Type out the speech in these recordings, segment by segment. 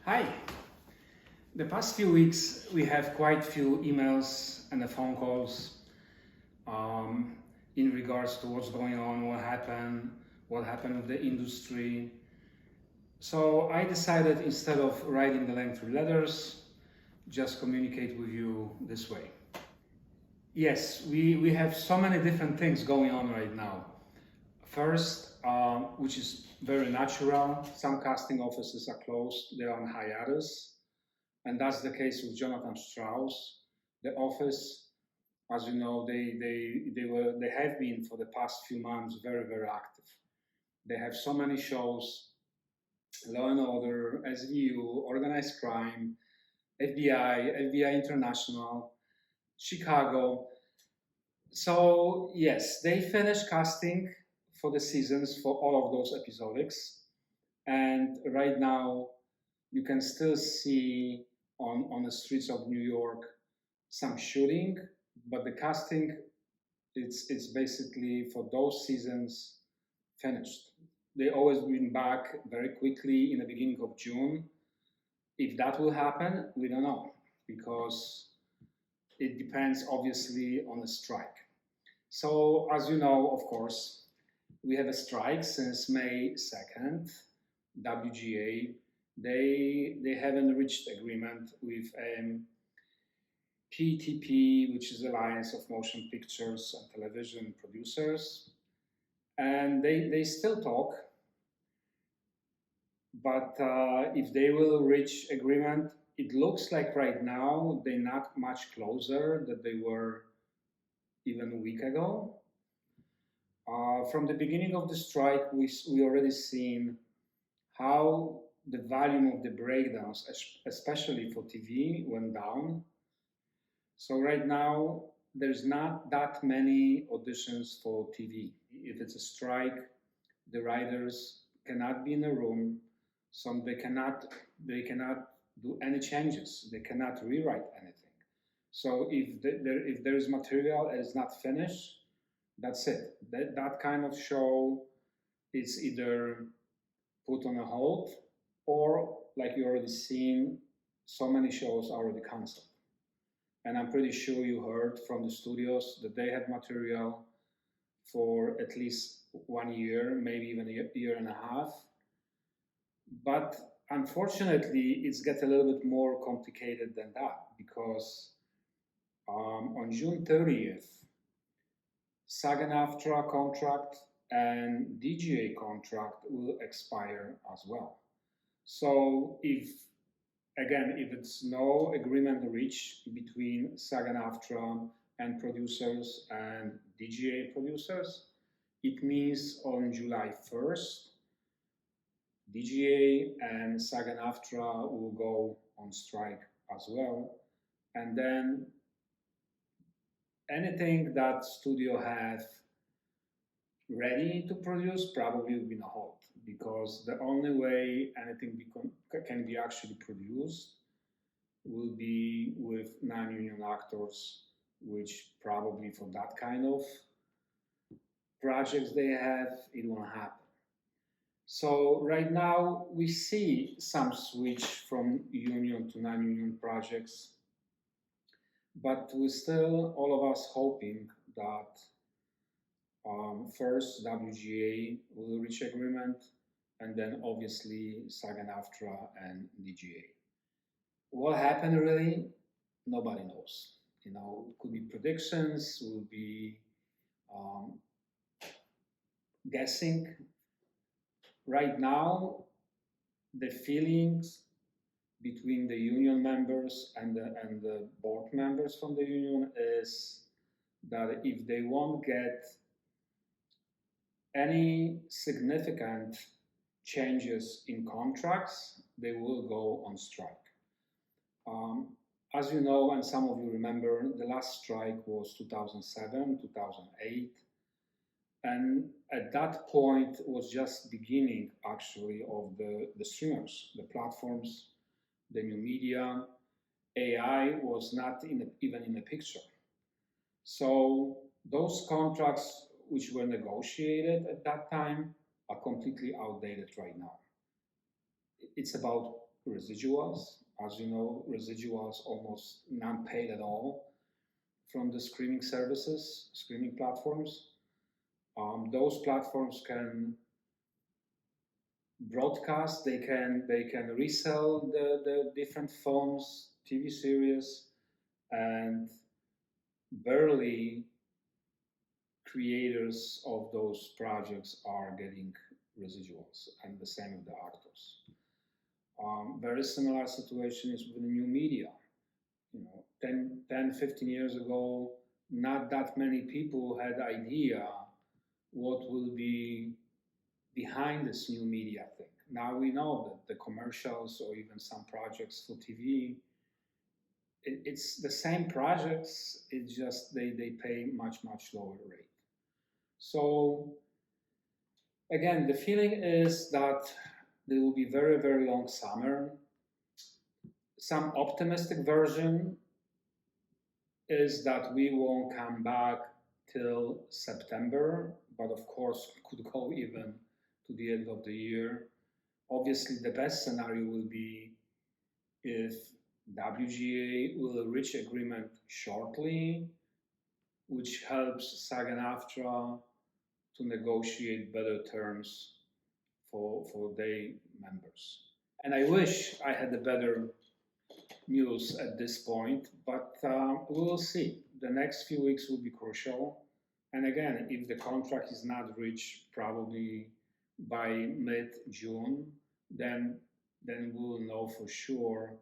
Hi. The past few weeks, we have quite few emails and the phone calls um, in regards to what's going on, what happened with the industry. So I decided instead of writing the lengthy letters, just communicate with you this way. Yes, we have so many different things going on right now. First, which is very natural, some casting offices are closed, they're on hiatus. And that's the case with Jonathan Strauss. The office, as you know, they have been for the past few months very active. They have so many shows: Law and Order, SVU, Organized Crime, FBI International, Chicago. So yes, they finished casting for the seasons for all of those episodics, and right now you can still see on the streets of New York some shooting, but the casting it's basically for those seasons finished. They always bring back very quickly in the beginning of June. If that will happen, we don't know, because it depends obviously on the strike. So as you know, of course, we have a strike since May 2nd. WGA, they haven't reached agreement with PTP, which is Alliance of Motion Pictures and Television Producers, and they still talk. But if they will reach agreement, it looks like right now they're not much closer than they were even a week ago. From the beginning of the strike, we already seen how the volume of the breakdowns, especially for TV, went down. So right now, there's not that many auditions for TV. If it's a strike, the writers cannot be in a room, so they cannot do any changes. They cannot rewrite anything. So if there is material and it's not finished, that's it. That kind of show is either put on a hold, or like you already seen, so many shows are already canceled. And I'm pretty sure you heard from the studios that they have material for at least 1 year, maybe even a year and a half. But unfortunately, it's get a little bit more complicated than that, because on June 30th, SAG-AFTRA contract and DGA contract will expire as well. So if it's no agreement reached between SAG-AFTRA and producers and DGA producers, it means on July 1st, DGA and SAG-AFTRA will go on strike as well. And then anything that studio have ready to produce probably will be on hold, because the only way anything can be actually produced will be with non-union actors, which probably for that kind of projects they have, it won't happen. So right now we see some switch from union to non-union projects, but we're still, all of us, hoping that first WGA will reach agreement, and then obviously SAG-AFTRA and DGA. What happened really, nobody knows. You know, it could be predictions, will be guessing. Right now, the feelings between the union members and the board members from the union is that if they won't get any significant changes in contracts, they will go on strike. As you know, and some of you remember, the last strike was 2007, 2008. And at that point was just beginning actually of the streamers, the platforms, the new media. AI was not even in the picture. So those contracts which were negotiated at that time are completely outdated right now. It's about Residuals. As you know, Residuals almost not paid at all from the streaming services, streaming platforms. Those platforms can broadcast, they can resell the different films, TV series, and barely creators of those projects are getting residuals, and the same with the actors. Very similar situation is with the new media. 10, 15 years ago, not that many people had idea what will be behind this new media thing. Now we know that the commercials or even some projects for TV, it's the same projects, it's just they pay much, much lower rate. So again, the feeling is that there will be very, very long summer. Some optimistic version is that we won't come back till September, but of course could go even to the end of the year. Obviously, the best scenario will be if WGA will reach agreement shortly, which helps SAG-AFTRA to negotiate better terms for their members. And I wish I had a better news at this point, but we will see. The next few weeks will be crucial. And again, if the contract is not reached probably by mid-June, then we will know for sure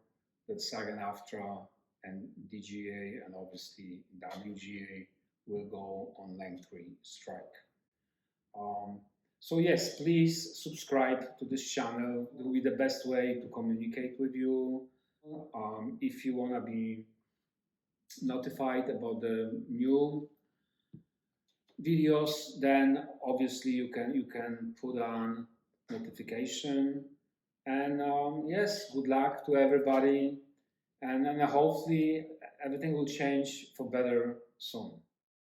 that SAG-AFTRA and DGA and obviously WGA will go on lengthy strike. So yes, please subscribe to this channel. It will be the best way to communicate with you. If you want to be notified about the new videos, then obviously you can put on notification. And yes, good luck to everybody, and hopefully everything will change for better soon.